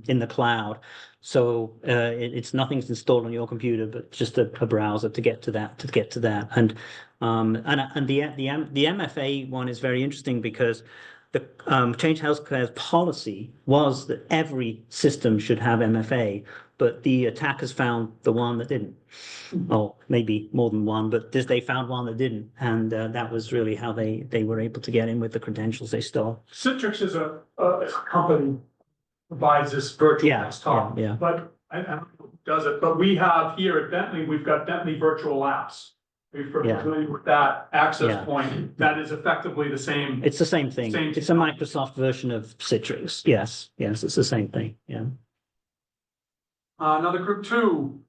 the cloud. So it's nothing's installed on your computer, but just a browser to get to that. And the MFA one is very interesting because the Change Healthcare's policy was that every system should have MFA, but the attackers found the one that didn't. Or maybe more than one, but they found one that didn't, and that was really how they were able to get in with the credentials they stole. Citrix is a company provides this virtual Yeah, desktop. yeah. But I don't know who does it, but we have here at Bentley, we've got Bentley Virtual Labs. If you're Yeah. familiar with that access Yeah. point, that is effectively the same. It's the same thing. Same It's a Microsoft version of Citrix. Yes, it's the same thing. Yeah. Another group two.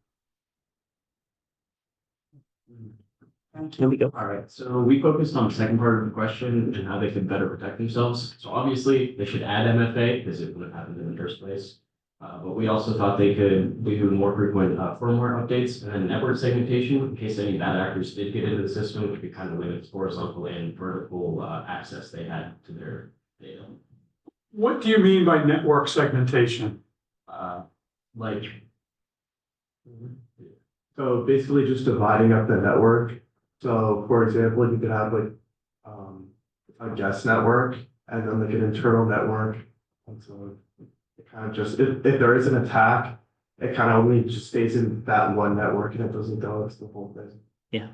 Here we go. All right, so we focused on the second part of the question and how they could better protect themselves. So obviously, they should add MFA because it would have happened in the first place. But we also thought they could do more frequent firmware updates and then network segmentation in case any bad actors did get into the system, which could kind of limit horizontal and vertical access they had to their data. What do you mean by network segmentation? Like, So basically just dividing up the network. So for example, you could have like a guest network and then like an internal network. And so it kind of just, if there is an attack, it kind of only just stays in that one network and it doesn't go into the whole thing. Yeah.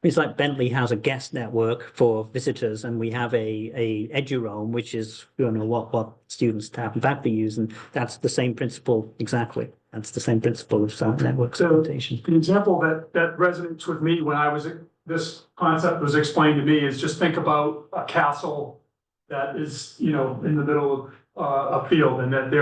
It's like Bentley has a guest network for visitors, and we have a EduRoam, which is what students have and faculty use, and that's the same principle exactly. That's the same principle of network segmentation. The example that resonates with me when this concept was explained to me is just think about a castle that is, in the middle of a field, and that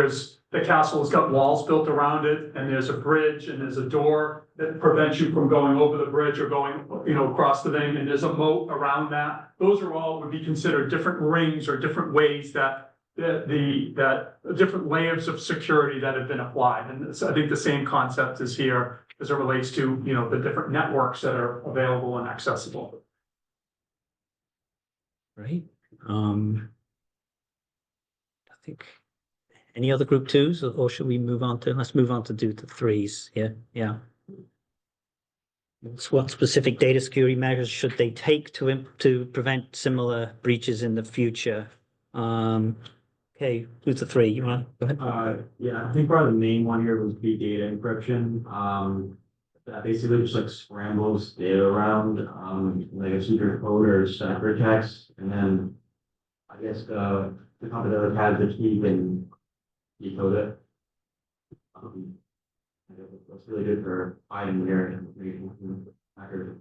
the castle has got walls built around it, and there's a bridge and there's a door that prevents you from going over the bridge or going, across the thing, and there's a moat around that. Those would be considered different rings or different ways that different layers of security that have been applied. And so I think the same concept is here as it relates to, the different networks that are available and accessible. Right. I think any other group twos, or should we move on to? Let's move on to do the threes. Yeah. What specific data security measures should they take to prevent similar breaches in the future? Okay, who's the three? You want to go ahead? Yeah, I think probably the main one here would be data encryption. That basically just like scrambles data around, like a secret code or ciphertext, and then I guess the company that has the key can decode it. I guess that's really good for hiding their information from hackers.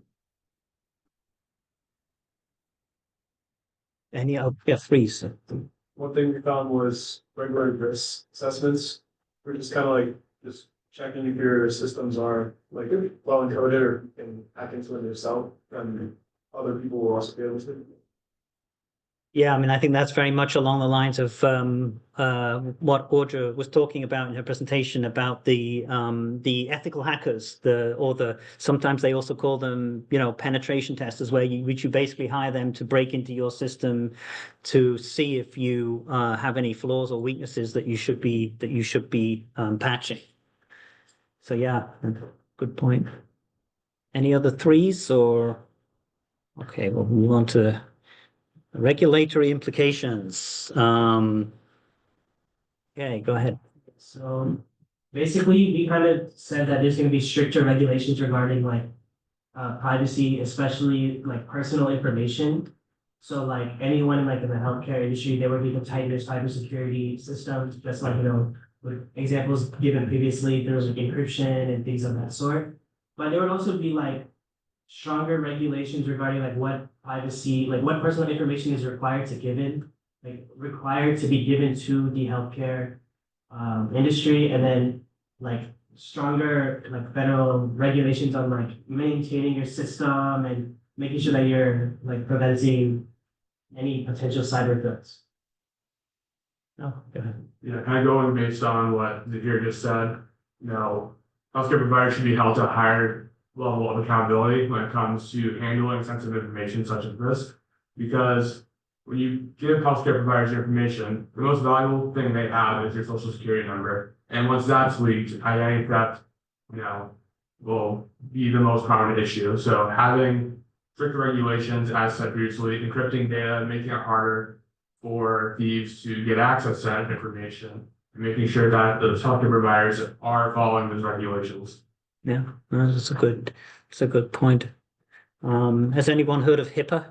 Any threes? One thing we found was regular risk assessments. We're just kind of like just checking if your systems are like well encoded or you can hack into them yourself, and other people will also be able to. Yeah, I mean, I think that's very much along the lines of what Audra was talking about in her presentation about the ethical hackers, sometimes they also call them, penetration testers, which you basically hire them to break into your system to see if you have any flaws or weaknesses that you should be patching. So yeah, good point. Any other threes or? Okay, we'll move on to regulatory implications. Okay, go ahead. So basically, we kind of said that there's going to be stricter regulations regarding like privacy, especially like personal information. So like anyone in the healthcare industry, there would be the tighter cybersecurity systems, just like, with examples given previously, there was like encryption and things of that sort. But there would also be like stronger regulations regarding like what privacy, like what personal information is required to be given to the healthcare industry, and then like stronger like federal regulations on like maintaining your system and making sure that you're like preventing any potential cyber threats. Oh, go ahead. Yeah, kind of going based on what Zahir just said, healthcare providers should be held to a higher level of accountability when it comes to handling sensitive information such as this. Because when you give healthcare providers your information, the most valuable thing they have is your social security number. And once that's leaked, I think that, will be the most common issue. So having strict regulations, as said previously, encrypting data, making it harder for thieves to get access to that information, and making sure that those healthcare providers are following those regulations. Yeah, no, that's a good point. Has anyone heard of HIPAA?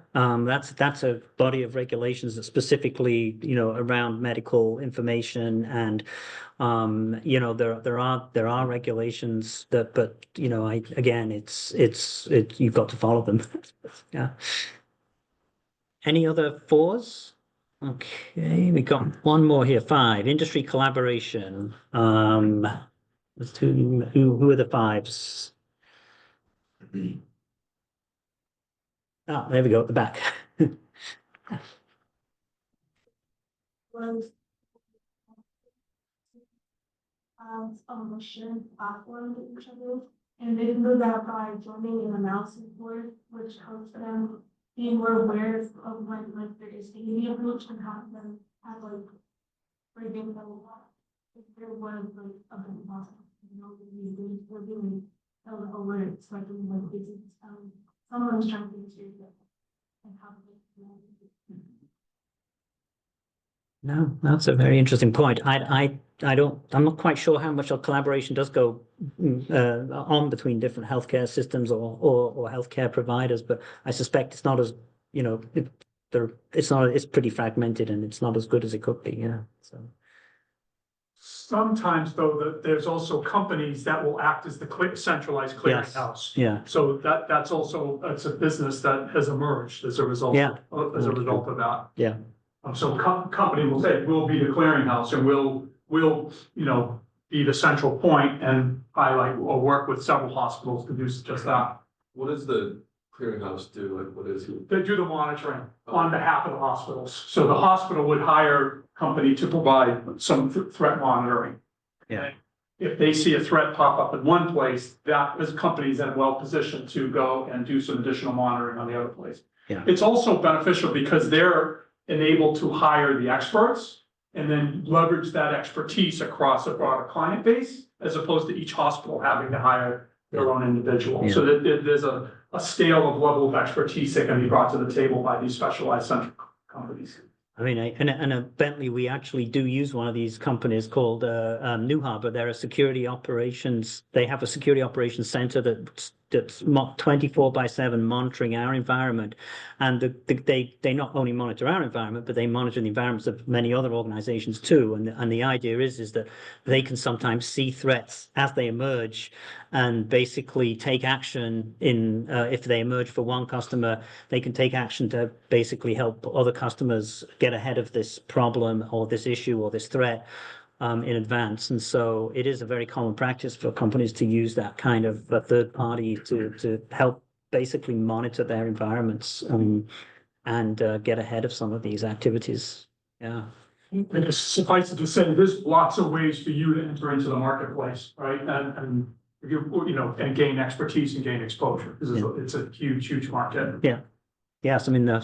That's a body of regulations that specifically, around medical information and, there are regulations that, but you've got to follow them. Yeah. Any other fours? Okay, we got one more here. 5, industry collaboration. Let's do who are the 5s? Oh, there we go at the back. Was a mission platform that each other, and they can do that by joining an analysis board, which helps them be more aware of when there is daily approach and have them have breaking them if there was a big process, we're doing alerts, doing business, someone's trying to do that and how No, that's a very interesting point. I'm not quite sure how much of collaboration does go on between different healthcare systems or healthcare providers, but I suspect it's not as, it's pretty fragmented and it's not as good as it could be. Yeah. So Sometimes though, there's also companies that will act as the centralized clearinghouse. yeah. So that's also, it's a business that has emerged as a result, Yeah. as a result of that. Yeah. So company will say, we'll be the clearinghouse and we'll, be the central point and highlight or work with several hospitals to do just that. What does the clearinghouse do? Like, what is it? They do the monitoring on behalf of the hospitals. So the hospital would hire a company to provide some threat monitoring. Yeah. And if they see a threat pop up in one place, that is companies that are well positioned to go and do some additional monitoring on the other place. Yeah. It's also beneficial because they're enabled to hire the experts and then leverage that expertise across a broader client base, as opposed to each hospital having to hire their own individual. Yeah. So that there's a scale of level of expertise that can be brought to the table by these specialized central companies. I mean, and Bentley, we actually do use one of these companies called New Harbor. They're a security operations. They have a security operations center that's 24/7 monitoring our environment, and they not only monitor our environment, but they monitor the environments of many other organizations too. And the idea is that they can sometimes see threats as they emerge, and basically take action in if they emerge for one customer, they can take action to basically help other customers get ahead of this problem or this issue or this threat in advance. And so it is a very common practice for companies to use that kind of a third party to help basically monitor their environments and get ahead of some of these activities. Yeah. And it's suffice it to say, there's lots of ways for you to enter into the marketplace, right? And and gain expertise and gain exposure. It's a huge market. Yeah. Yes, I mean there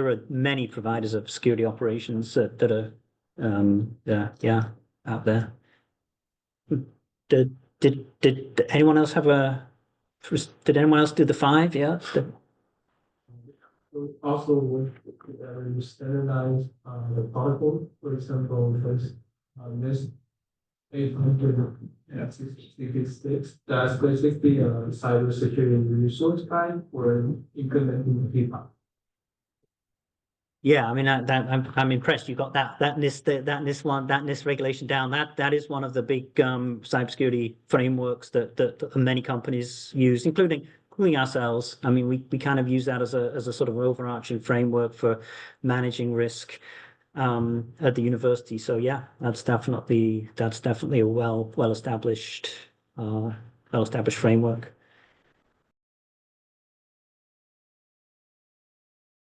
are many providers of security operations that are out there. Did anyone else did anyone else do the 5? Yeah. Also, with standardized the protocol, for example, there's this 866, that's basically a cybersecurity resource guide for implementing the HIPAA. Yeah, I mean I'm impressed. You got that NIST regulation down. That is one of the big cybersecurity frameworks that many companies use, including ourselves. I mean, we kind of use that as a sort of overarching framework for managing risk at the university. So yeah, that's definitely a well established framework.